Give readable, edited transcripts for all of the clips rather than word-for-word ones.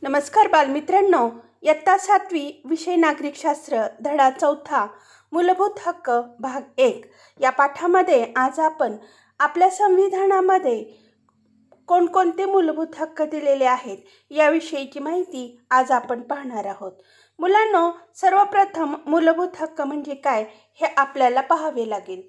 नमस्कार बालमित्रांनो, इयत्ता 7वी विषय नागरिकशास्त्र धडा 4 मूलभूत हक्क भाग 1 या पाठामध्ये आज आपण आपल्या संविधानामध्ये कोणकोणते मूलभूत हक्क दिलेले आहेत याविषयीची माहिती आज आपण पाहणार आहोत। मुलांनो, सर्वप्रथम मूलभूत हक्क म्हणजे काय हे आपल्याला पाहावे लागेल।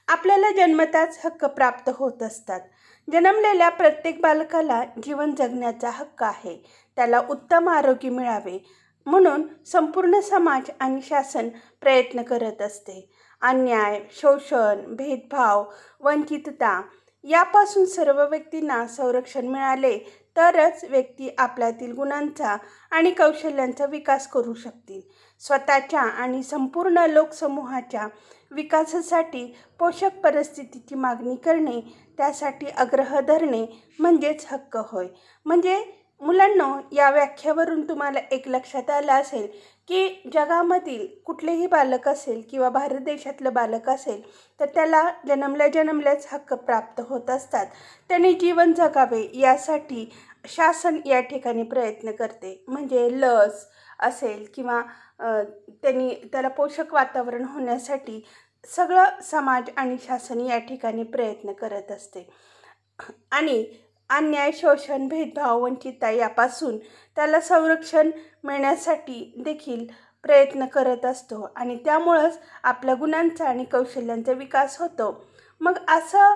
आपल्याला जन्मताच हक्क प्राप्त होत असतात। जन्मलेल्या प्रत्येक बालकाला जीवन जगण्याचा हक्क आहे। त्याला उत्तम आरोग्य मिळावे म्हणून संपूर्ण समाज आणि शासन प्रयत्न करत असते। अन्याय, शोषण, भेदभाव, वंचितता यापासून सर्व व्यक्तींना संरक्षण मिळाले तरच व्यक्ती आपल्यातील गुणांचा आणि कौशल्यांचा विकास करू शकतील। स्वतःच्या आणि संपूर्ण लोकसमूहाच्या विकासासाठी पोषक परिस्थितीची मागणी करणे, त्यासाठी आग्रह धरणे म्हणजेच हक्क होय। म्हणजे मुलांनो, या व्याख्येवरून तुम्हाला एक लक्षात आलं असेल की जगामधील कुठलेही बालक असेल किंवा भारत देशातलं बालक असेल तर त्याला जन्मल्याच हक्क प्राप्त होत असतात। त्याने जीवन जगावे यासाठी शासन या ठिकाणी प्रयत्न करते। म्हणजे लस असेल किंवा त्याला पोषक वातावरण होण्यासाठी सगळं समाज आणि शासन या ठिकाणी प्रयत्न करत असते। आणि अन्याय, शोषण, भेदभाव, वंचितता यापासून त्याला संरक्षण मिळण्यासाठी देखील प्रयत्न करत असतो आणि त्यामुळेच आपल्या गुणांचा आणि कौशल्यांचा विकास होतो। मग असं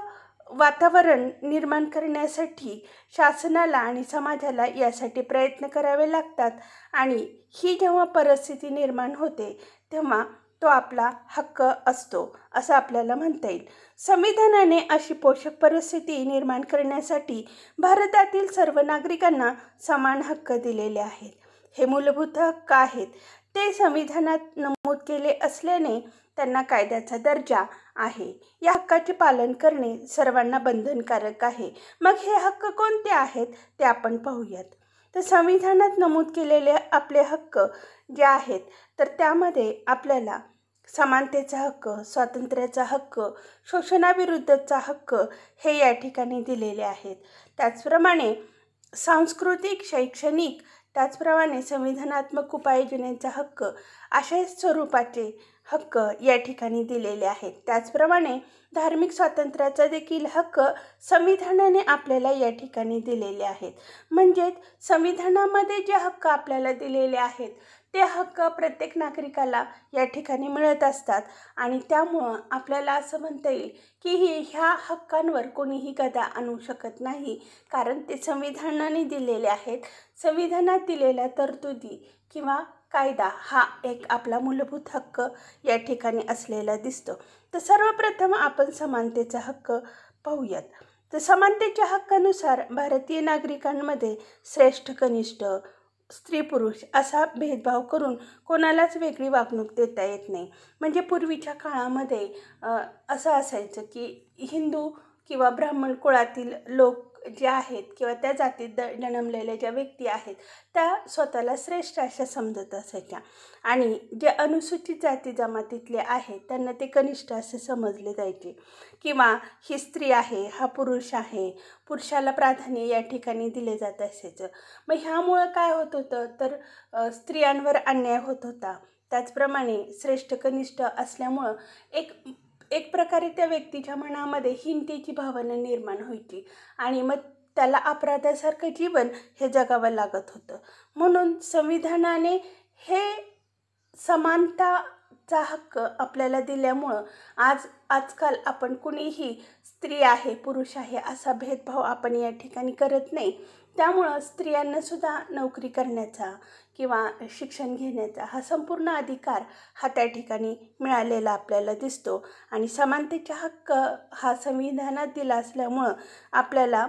वातावरण निर्माण करण्यासाठी शासनाला आणि समाजाला यासाठी प्रयत्न करावे लागतात आणि ही जेव्हा परिस्थिती निर्माण होते तेव्हा तो आपला हक्क असतो असं आपल्याला म्हणता येईल। संविधानाने अशी पोषक परिस्थिती निर्माण करण्यासाठी भारतातील सर्व नागरिकांना समान हक्क दिलेले आहेत। हे मूलभूत हक्क आहेत ते संविधानात नमूद केले असल्याने त्यांना कायद्याचा दर्जा आहे। या हक्काचे पालन करणे सर्वांना बंधनकारक आहे। मग हे हक्क कोणते आहेत ते आपण पाहूयात। तर संविधानात नमूद केलेले आपले हक्क जे आहेत तर त्यामध्ये आपल्याला समानतेचा हक्क, स्वातंत्र्याचा हक्क, शोषणाविरुद्धचा हक्क हे या ठिकाणी दिलेले आहेत। त्याचप्रमाणे सांस्कृतिक, शैक्षणिक, त्याचप्रमाणे संविधानात्मक उपाययोजनेचा हक्क अशा स्वरूपाचे हक्क या ठिकाणी दिलेले आहेत। त्याचप्रमाणे धार्मिक स्वातंत्र्याचा देखील हक्क संविधानाने आपल्याला या ठिकाणी दिलेले आहेत। म्हणजे संविधानामध्ये जे हक्क आपल्याला दिलेले आहेत ते हक्क प्रत्येक नागरिकाला या ठिकाणी मिळत असतात आणि त्यामुळं आपल्याला असं म्हणता येईल की ह्या हक्कांवर कोणीही गदा आणू शकत नाही, कारण ते संविधानाने दिलेले आहेत। संविधानात दिलेल्या तरतुदी किंवा कायदा हा एक आपला मूलभूत हक्क या ठिकाणी असलेला दिसतो। तर सर्वप्रथम आपण समानतेचा हक्क पाहूयात। तर समानतेच्या हक्कानुसार भारतीय नागरिकांमध्ये श्रेष्ठ, कनिष्ठ, स्त्री पुरुष असा भेदभाव करून कोणालाच वेगळी वागणूक देता येत नाही। म्हणजे पूर्वीच्या काळामध्ये असं असायचं की हिंदू किंवा ब्राह्मण कुळातील लोक जे आहेत किंवा त्या जातीत जन्मलेल्या ज्या व्यक्ती आहेत त्या स्वतःला श्रेष्ठ अशा समजत असायच्या आणि जे अनुसूचित जाती जमातीतले आहेत त्यांना ते कनिष्ठ असे समजले जायचे किंवा ही स्त्री आहे, हा पुरुष आहे, पुरुषाला प्राधान्य या ठिकाणी दिले जात असायचं। मग ह्यामुळं काय होत होतं तर स्त्रियांवर अन्याय होत होता। त्याचप्रमाणे श्रेष्ठ कनिष्ठ असल्यामुळं एक प्रकारे त्या व्यक्तीच्या मनामध्ये हीनतेची भावना निर्माण व्हायची आणि मग त्याला अपराधासारखं जीवन हे जगावं लागत होतं। म्हणून संविधानाने हे समानताचा हक्क आपल्याला दिल्यामुळं आजकाल आपण कुणीही स्त्री आहे, पुरुष आहे असा भेदभाव आपण या ठिकाणी करत नाही। त्यामुळं स्त्रियांना सुद्धा नोकरी करण्याचा किंवा शिक्षण घेण्याचा हा संपूर्ण अधिकार हा त्या ठिकाणी मिळालेला आपल्याला दिसतो आणि समानतेचा हक्क हा संविधानात दिला असल्यामुळं आपल्याला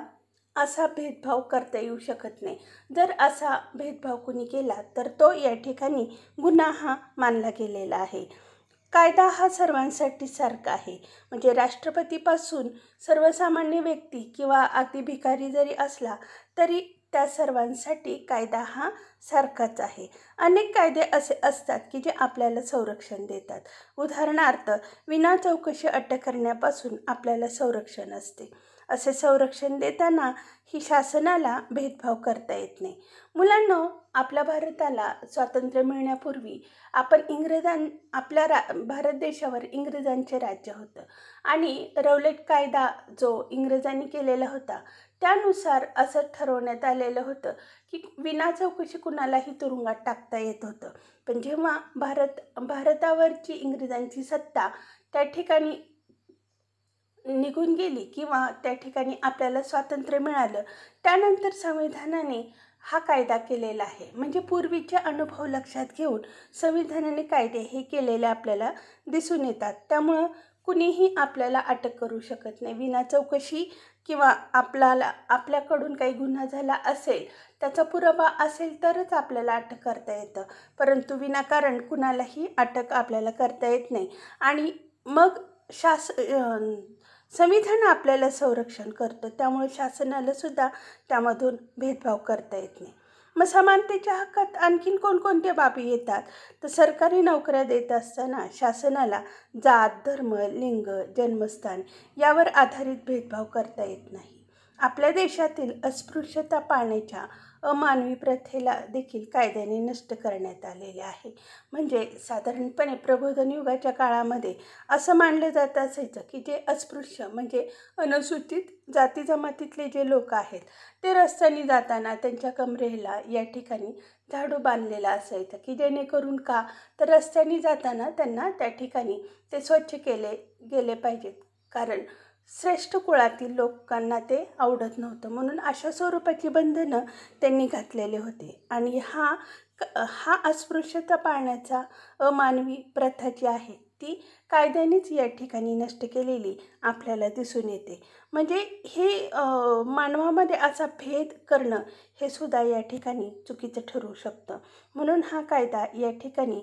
असा भेदभाव करता येऊ शकत नाही। जर असा भेदभाव कुणी केला तर तो या ठिकाणी गुन्हा हा मानला गेलेला आहे। कायदा हा सर्वांसाठी सारखा आहे। म्हणजे राष्ट्रपतीपासून सर्वसामान्य व्यक्ती किंवा अगदी भिकारी जरी असला तरी त्या सर्वांसाठी कायदा हा सारखाच आहे। अनेक कायदे असे असतात की जे आपल्याला संरक्षण देतात। उदाहरणार्थ विना चौकशी अटक करण्यापासून आपल्याला संरक्षण असते। असे संरक्षण देताना ही शासनाला भेदभाव करता येत नाही. मुलांनो, आपल्या भारताला स्वातंत्र्य मिळण्यापूर्वी आपल्या भारत देशावर इंग्रजांचे राज्य होतं आणि रौलट कायदा जो इंग्रजांनी केलेला होता त्यानुसार असं ठरवण्यात आलेलं होतं की विना चौकशी कुणालाही तुरुंगात टाकता येत होतं. पण जेव्हा भारतावरची इंग्रजांची सत्ता त्या ठिकाणी निघून गेली किंवा त्या ठिकाणी आपल्याला स्वातंत्र्य मिळालं, त्यानंतर संविधानाने हा कायदा केलेला आहे. म्हणजे पूर्वीचे अनुभव लक्षात घेऊन संविधानाने कायदे हे केलेले आपल्याला दिसून येतात. त्यामुळं कुणीही आपल्याला अटक करू शकत नाही विना चौकशी, किंवा आपल्याकडून काही गुन्हा झाला असेल, त्याचा पुरावा असेल तरच आपल्याला अटक करता येतं. परंतु विनाकारण कुणालाही अटक आपल्याला करता येत नाही. आणि मग संविधान आपल्याला संरक्षण करतं, त्यामुळे शासनाला सुद्धा त्यामधून भेदभाव करता येत नाही. मग समानतेच्या हक्कात आणखीन कोणकोणत्या बाबी येतात? तर सरकारी नोकऱ्या देत असताना शासनाला जात, धर्म, लिंग, जन्मस्थान यावर आधारित भेदभाव करता येत नाही. आपल्या देशातील अस्पृश्यता पाळण्याच्या अमानवी प्रथेला देखील कायद्याने नष्ट करण्यात आलेले आहे. म्हणजे साधारणपणे प्रबोधन युगाच्या काळामध्ये असं मानलं जात असायचं की जे अस्पृश्य म्हणजे अनुसूचित जाती जमातीतले जे लोक आहेत ते रस्त्याने जाताना त्यांच्या कमरेला या ठिकाणी झाडू बांधलेला असायचा की जेणेकरून का तर रस्त्याने जाताना त्यांना त्या ठिकाणी ते स्वच्छ केले गेले पाहिजेत. कारण श्रेष्ठ कुळातील लोकांना ते आवडत नव्हतं, म्हणून अशा स्वरूपाची बंधनं त्यांनी घातलेले होते. आणि हा अस्पृश्यता पाळण्याचा अमानवी प्रथा जी आहे ती कायद्यानेच या ठिकाणी नष्ट केलेली आपल्याला दिसून येते. म्हणजे हे मानवामध्ये असा भेद करणं हे सुद्धा या ठिकाणी चुकीचं ठरू शकतं. म्हणून हा कायदा या ठिकाणी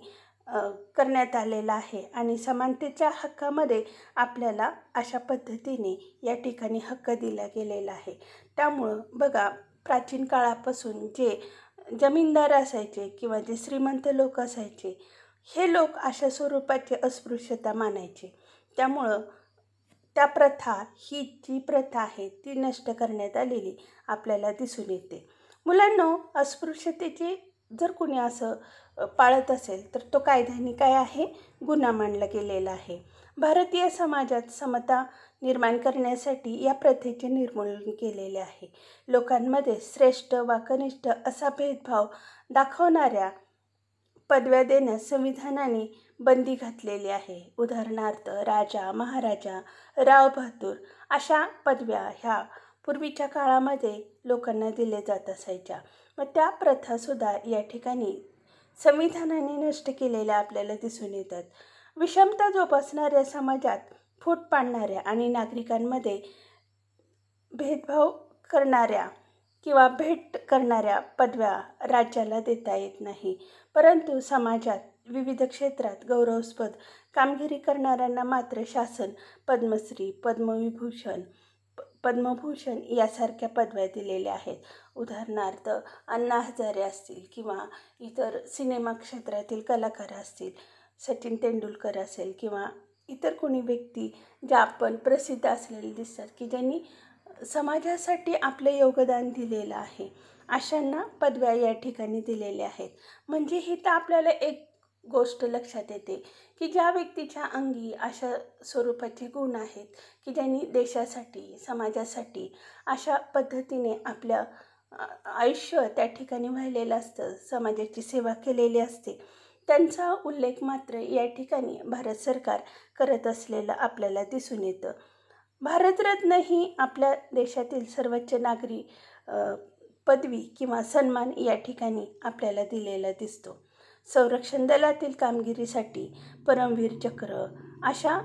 करण्यात आलेला आहे आणि समानतेच्या हक्कामध्ये आपल्याला अशा पद्धतीने या ठिकाणी हक्क दिला गेलेला आहे. त्यामुळं बघा, प्राचीन काळापासून जे जमीनदार असायचे किंवा जे श्रीमंत लोक असायचे, हे लोक अशा स्वरूपाची अस्पृश्यता मानायचे. त्यामुळं त्या प्रथा, ही जी प्रथा आहे ती नष्ट करण्यात आलेली आपल्याला दिसून येते. मुलांनो, अस्पृश्यतेची जर कोणी असं पाळत असेल तर तो कायद्याने काय आहे, गुन्हा मानला गेलेला आहे. भारतीय समाजात समता निर्माण करण्यासाठी या प्रथेचे निर्मूलन केलेले आहे. लोकांमध्ये श्रेष्ठ वा कनिष्ठ असा भेदभाव दाखवणाऱ्या पदव्या देण्यास संविधानाने बंदी घातलेली आहे. उदाहरणार्थ राजा, महाराजा, राव बहादूर अशा पदव्या ह्या पूर्वीच्या काळामध्ये लोकांना दिले जात असायच्या. मग त्या प्रथासुद्धा या ठिकाणी संविधानाने नष्ट केलेल्या आपल्याला दिसून येतात. विषमता जोपासणाऱ्या समाजात फूट पाडणाऱ्या आणि नागरिकांमध्ये भेदभाव करणाऱ्या किंवा भेट करणाऱ्या पदव्या राज्याला देता येत नाही. परंतु समाजात विविध क्षेत्रात गौरवास्पद कामगिरी करणाऱ्यांना मात्र शासन पद्मश्री, पद्मभूषण यासारख्या पदव्या दिलेल्या आहेत. उदाहरणार्थ अण्णा हजारे असतील किंवा इतर सिनेमा क्षेत्रातील कलाकार असतील, सचिन तेंडुलकर असेल किंवा इतर कोणी व्यक्ती ज्या आपण प्रसिद्ध असलेले दिसतात की ज्यांनी समाजासाठी आपले योगदान दिलेलं आहे, अशांना पदव्या या ठिकाणी दिलेल्या आहेत. म्हणजे ही तर आपल्याला एक गोष्ट लक्षात येते की ज्या व्यक्तीच्या अंगी अशा स्वरूपाचे गुण आहेत की ज्यांनी देशासाठी, समाजासाठी अशा पद्धतीने आपल्या आयुष्य त्या ठिकाणी वाहिलेलं असतं, समाजाची सेवा केलेली असते, त्यांचा उल्लेख मात्र या ठिकाणी भारत सरकार करत असलेलं आपल्याला दिसून येतं. भारतरत्न ही आपल्या देशातील सर्वोच्च नागरी पदवी किंवा सन्मान या ठिकाणी आपल्याला दिलेला दिसतो. संरक्षण दलातील कामगिरीसाठी परमवीर चक्र अशा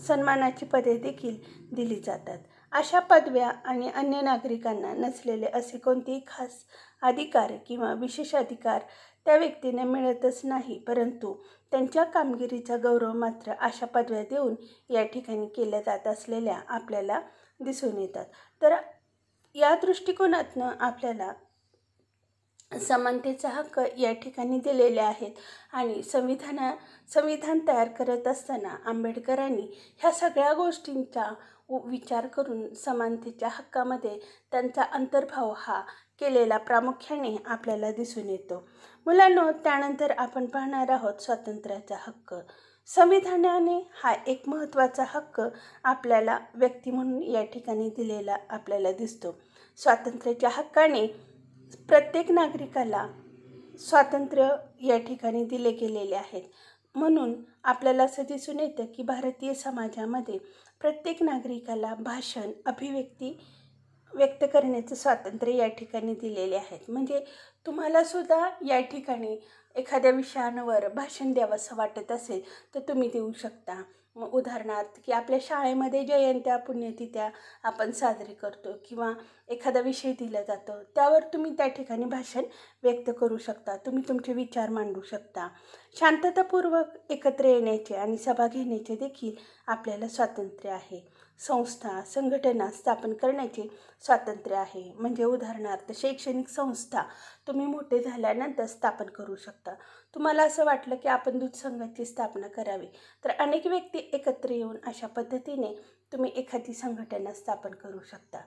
सन्मानाची पदे देखील दिली जातात. अशा पदव्या आणि अन्य नागरिकांना नसलेले असे कोणतेही खास अधिकार किंवा विशेष अधिकार त्या व्यक्तीने मिळतच नाही, परंतु त्यांच्या कामगिरीचा गौरव मात्र अशा पदव्या देऊन या ठिकाणी केल्या जात असलेल्या आपल्याला दिसून येतात. तर या दृष्टिकोनातनं आपल्याला समानतेचा हक्क या ठिकाणी दिलेले आहेत. आणि संविधान तयार करत असताना आंबेडकरांनी ह्या सगळ्या गोष्टींचा विचार करून समानतेच्या हक्कामध्ये त्यांचा अंतर्भाव हा केलेला प्रामुख्याने आपल्याला दिसून येतो. मुलांनो, त्यानंतर आपण पाहणार आहोत स्वातंत्र्याचा हक्क. संविधानाने हा एक महत्त्वाचा हक्क आपल्याला व्यक्ती म्हणून या ठिकाणी दिलेला आपल्याला दिसतो. स्वातंत्र्याच्या हक्काने प्रत्येक नागरिकाला स्वातंत्र्य या ठिकाणी दिले गेलेले आहेत. म्हणून आपल्याला असं दिसून येतं की भारतीय समाजामध्ये प्रत्येक नागरिकाला भाषण, अभिव्यक्ती व्यक्त करण्याचं स्वातंत्र्य या ठिकाणी दिलेले आहेत. म्हणजे तुम्हाला सुद्धा या ठिकाणी एखाद्या विषयावर भाषण द्यावंसं वाटत असेल तर तुम्ही देऊ शकता. मग उदाहरणार्थ की आपल्या शाळेमध्ये जयंत्या, पुण्यतिथ्या आपण साजरी करतो किंवा एखादा विषय दिला जातो, त्यावर तुम्ही त्या ठिकाणी भाषण व्यक्त करू शकता. तुम्ही तुमचे विचार मांडू शकता. शांततापूर्वक एकत्र येण्याचे आणि सभा घेण्याचे देखील आपल्याला स्वातंत्र्य आहे. संस्था, संघटना स्थापन करण्याचे स्वातंत्र्य आहे. म्हणजे उदाहरणार्थ शैक्षणिक संस्था तुम्ही मोठे झाल्यानंतर स्थापन करू शकता. तुम्हाला असं वाटलं की आपण दूध संघाची स्थापना करावी, तर अनेक व्यक्ती एकत्र येऊन अशा पद्धतीने तुम्ही एखादी संघटना स्थापन करू शकता.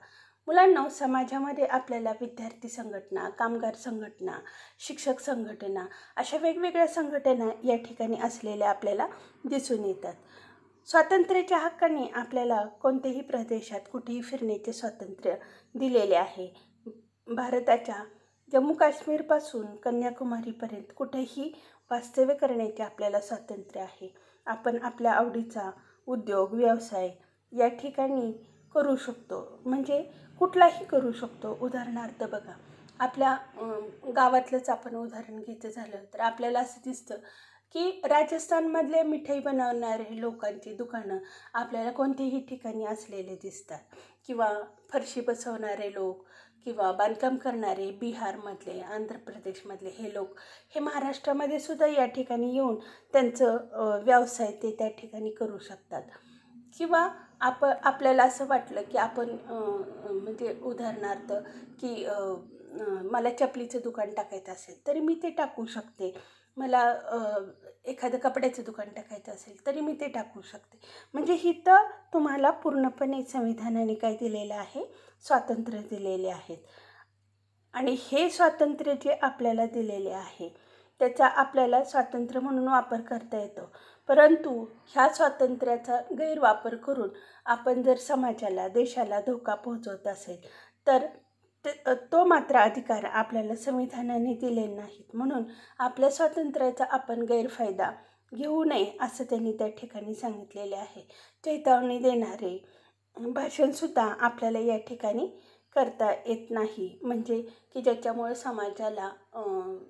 मुलांना, समाजामध्ये आपल्याला विद्यार्थी संघटना, कामगार संघटना, शिक्षक संघटना अशा वेगवेगळ्या संघटना या ठिकाणी असलेल्या आपल्याला दिसून येतात. स्वातंत्र्याच्या हक्काने आपल्याला कोणत्याही प्रदेशात कुठेही फिरण्याचे स्वातंत्र्य दिलेले आहे. भारताच्या जम्मू काश्मीरपासून कन्याकुमारीपर्यंत कुठेही वास्तव्य करण्याचे आपल्याला स्वातंत्र्य आहे. आपण आपल्या आवडीचा उद्योग, व्यवसाय या ठिकाणी करू शकतो. म्हणजे कुठलाही करू शकतो. उदाहरणार्थ बघा, आपल्या गावातलंच आपण उदाहरण घ्यायचं झालं तर आपल्याला असं दिसतं की राजस्थानमधले मिठाई बनवणारे लोकांची दुकानं आपल्याला कोणत्याही ठिकाणी असलेले दिसतात. किंवा फरशी बसवणारे लोक किंवा बांधकाम करणारे बिहारमधले, आंध्र प्रदेशमधले हे लोक हे महाराष्ट्रामध्ये सुद्धा या ठिकाणी येऊन त्यांचं व्यवसाय ते त्या ठिकाणी करू शकतात. किंवा आपल्याला असं वाटलं की आपण म्हणजे उदाहरणार्थ की मला चपलीचं दुकान टाकायचं असेल तरी मी ते टाकू शकते. मला एखादं कपड्याचं दुकान टाकायचं असेल तरी मी ते टाकू शकते. म्हणजे हिथं तुम्हाला पूर्णपणे संविधानाने काय दिलेलं आहे? स्वातंत्र्य दिलेले आहेत. आणि हे स्वातंत्र्य जे आपल्याला दिलेले आहे त्याचा आपल्याला स्वातंत्र्य म्हणून वापर करता येतो. परंतु ह्या स्वातंत्र्याचा गैरवापर करून आपण जर समाजाला, देशाला धोका पोहोचवत असेल तर तो मात्र अधिकार आपल्याला संविधानाने दिले नाहीत. म्हणून आपल्या स्वातंत्र्याचा आपण गैरफायदा घेऊ नये असं त्यांनी त्या ठिकाणी सांगितलेले आहे. चेतावणी देणारे भाषणसुद्धा आपल्याला या ठिकाणी करता येत नाही. म्हणजे की ज्याच्यामुळे समाजाला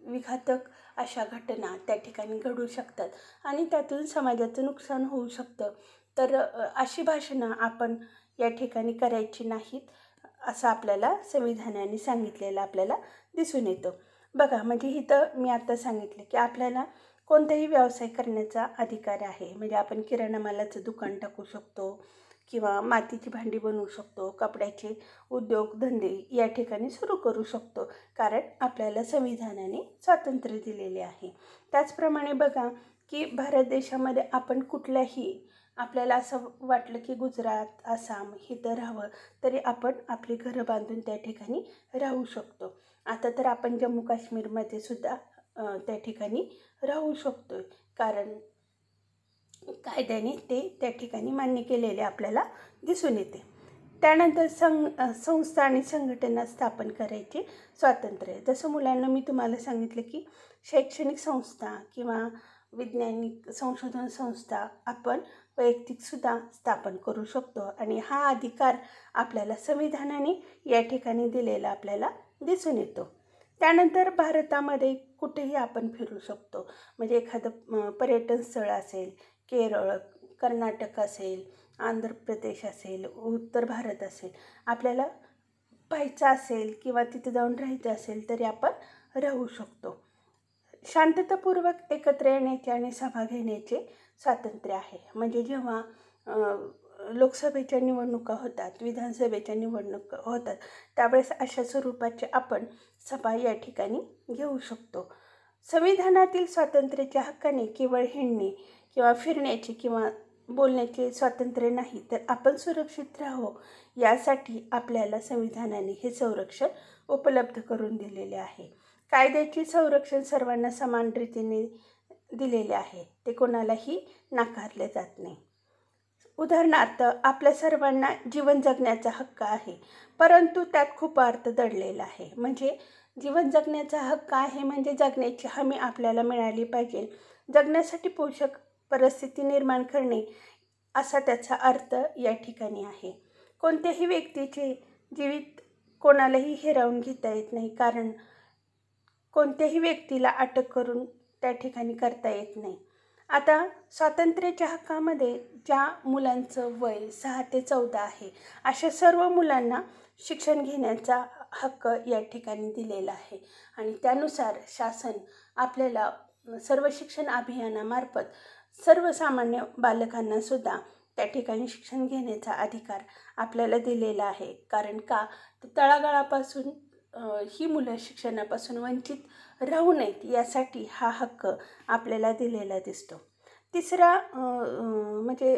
विघातक अशा घटना त्या ठिकाणी घडू शकतात आणि त्यातून समाजाचं नुकसान होऊ शकतं. तर अशी भाषणं आपण या ठिकाणी करायची नाहीत असं आपल्याला संविधानाने सांगितलेलं आपल्याला दिसून येतं. बघा, म्हणजे इथं मी आता सांगितलं की आपल्याला कोणताही व्यवसाय करण्याचा अधिकार आहे. म्हणजे आपण किराणा मालाचं दुकान टाकू शकतो किंवा मातीची भांडी बनवू शकतो, कपड्याचे उद्योगधंदे या ठिकाणी सुरू करू शकतो, कारण आपल्याला संविधानाने स्वातंत्र्य दिलेले आहे. त्याचप्रमाणे बघा की भारत देशामध्ये आपण कुठल्याही, आपल्याला असं वाटलं की गुजरात, आसाम इथं राहावं तरी आपण आपली घरं बांधून त्या ठिकाणी राहू शकतो. आता तर आपण जम्मू काश्मीरमध्ये सुद्धा त्या ठिकाणी राहू शकतो, कारण कायद्याने ते त्या ठिकाणी मान्य केलेले आपल्याला दिसून येते. त्यानंतर संस्था आणि संघटना स्थापन करायचे स्वातंत्र्य. जसं मुलांना मी तुम्हाला सांगितलं की शैक्षणिक संस्था किंवा वैज्ञानिक संशोधन संस्था आपण वैयक्तिकसुद्धा स्थापन करू शकतो आणि हा अधिकार आपल्याला संविधानाने या ठिकाणी दिलेला आपल्याला दिसून येतो. त्यानंतर भारतामध्ये कुठेही आपण फिरू शकतो. म्हणजे एखादं पर्यटन स्थळ असेल, केरळ, कर्नाटक असेल, आंध्र प्रदेश असेल, उत्तर भारत असेल, आपल्याला पाहायचं असेल किंवा तिथे जाऊन राहायचं असेल तरी आपण राहू शकतो. शांततापूर्वक एकत्र येण्याचे आणि सभा घेण्याचे स्वातंत्र्य आहे. म्हणजे जेव्हा लोकसभेच्या निवडणुका होतात, विधानसभेच्या निवडणुका होतात, त्यावेळेस अशा स्वरूपाचे आपण सभा या ठिकाणी घेऊ शकतो. संविधानातील स्वातंत्र्याच्या हक्काने केवळ हिंडणे किंवा फिरण्याची किंवा बोलण्याचे स्वातंत्र्य नाही, तर आपण सुरक्षित राहावं यासाठी आपल्याला संविधानाने हे संरक्षण उपलब्ध करून दिलेले आहे. कायद्याचे संरक्षण सर्वांना समान रीतीने दिलेले आहे, ते कोणालाही नाकारले जात नाही. उदाहरणार्थ, आपल्या सर्वांना जीवन जगण्याचा हक्क आहे, परंतु त्यात खूप अर्थ दडलेला आहे. म्हणजे जीवन जगण्याचा हक्क आहे म्हणजे जगण्याची हमी आपल्याला मिळाली पाहिजे, जगण्यासाठी पोषक परिस्थिती निर्माण करणे असा त्याचा अर्थ या ठिकाणी आहे. कोणत्याही व्यक्तीचे जीवित कोणालाही हिरावून घेता येत नाही, कारण कोणत्याही व्यक्तीला अटक करून त्या ठिकाणी करता येत नाही. आता स्वातंत्र्याच्या हक्कामध्ये ज्या मुलांचं वय 6 ते 14 आहे, अशा सर्व मुलांना शिक्षण घेण्याचा हक्क या ठिकाणी दिलेला आहे. आणि त्यानुसार शासन आपल्याला सर्व शिक्षण अभियानामार्फत सर्वसामान्य बालकांनासुद्धा त्या ठिकाणी शिक्षण घेण्याचा अधिकार आपल्याला दिलेला आहे. कारण का, तळागाळापासून ही मुलं शिक्षणापासून वंचित राहू नयेत यासाठी हा हक्क आपल्याला दिलेला दिसतो. तिसरा म्हणजे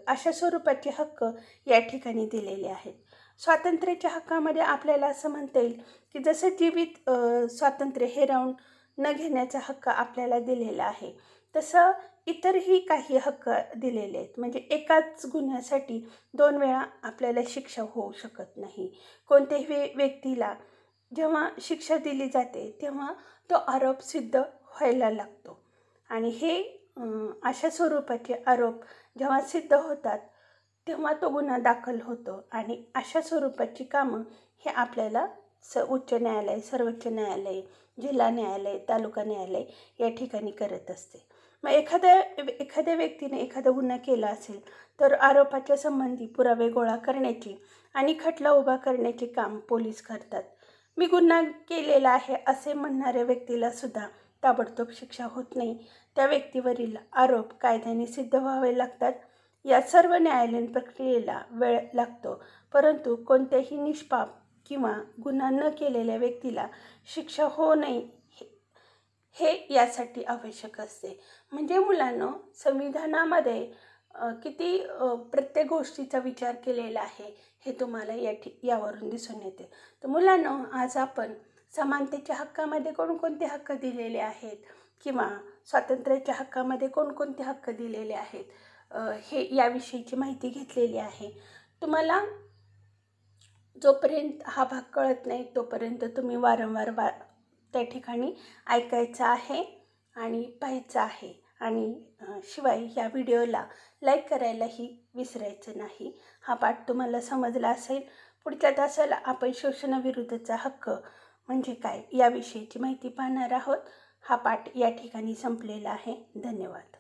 अशा स्वरूपाचे हक्क या ठिकाणी दिलेले आहेत. स्वातंत्र्याच्या हक्कामध्ये आपल्याला असं म्हणता येईल की जसं जीवित स्वातंत्र्य हिरावून न घेण्याचा हक्क आपल्याला दिलेला आहे, तसं इतरही काही हक्क दिलेले आहेत. म्हणजे एकाच गुन्ह्यासाठी 2 वेळा आपल्याला शिक्षा होऊ शकत नाही. कोणत्याही व्यक्तीला जेव्हा शिक्षा दिली जाते तेव्हा तो आरोप सिद्ध व्हायला लागतो, आणि हे अशा स्वरूपाचे आरोप जेव्हा सिद्ध होतात तेव्हा तो गुन्हा दाखल होतो. आणि अशा स्वरूपाची कामं हे आपल्याला उच्च न्यायालय, सर्वोच्च न्यायालय, जिल्हा न्यायालय, तालुका न्यायालय या ठिकाणी करत असते. मग एखाद्या व्यक्तीने एखादा गुन्हा केला असेल तर आरोपाच्या संबंधी पुरावे गोळा करण्याचे आणि खटला उभा करण्याचे काम पोलीस करतात. मी गुन्हा केलेला आहे असे म्हणणाऱ्या व्यक्तीला सुद्धा ताबडतोब शिक्षा होत नाही. त्या व्यक्तीवरील आरोप कायद्याने सिद्ध व्हावे लागतात. या सर्व न्यायालयीन प्रक्रियेला वेळ लागतो, परंतु कोणत्याही निष्पाप किंवा गुन्हा न केलेल्या व्यक्तीला शिक्षा होऊ नये हे यासाठी आवश्यक असते. म्हणजे मुलांनो, संविधानामध्ये किती प्रत्येक गोष्टीचा विचार केलेला आहे हे तुम्हाला यावरून दिसून येते. तर मुलांनो, आज आपण समानतेच्या हक्कामध्ये कोणकोणते हक्क दिलेले आहेत किंवा स्वातंत्र्याच्या हक्कामध्ये कोणकोणते हक्क दिलेले आहेत हे याविषयीची माहिती घेतलेली आहे. तुम्हाला जोपर्यंत हा भाग कळत नाही तोपर्यंत तुम्ही वारंवार त्या ठिकाणी ऐकायचं आहे आणि पाहायचं आहे. आणि शिवाय ह्या व्हिडिओला लाईक करायलाही विसरायचं नाही. हा पाठ तुम्हाला समजला असेल. पुढच्या तासाला आपण शोषणाविरुद्धचा हक्क म्हणजे काय याविषयीची माहिती पाहणार आहोत. हा पाठ या ठिकाणी संपलेला आहे. धन्यवाद.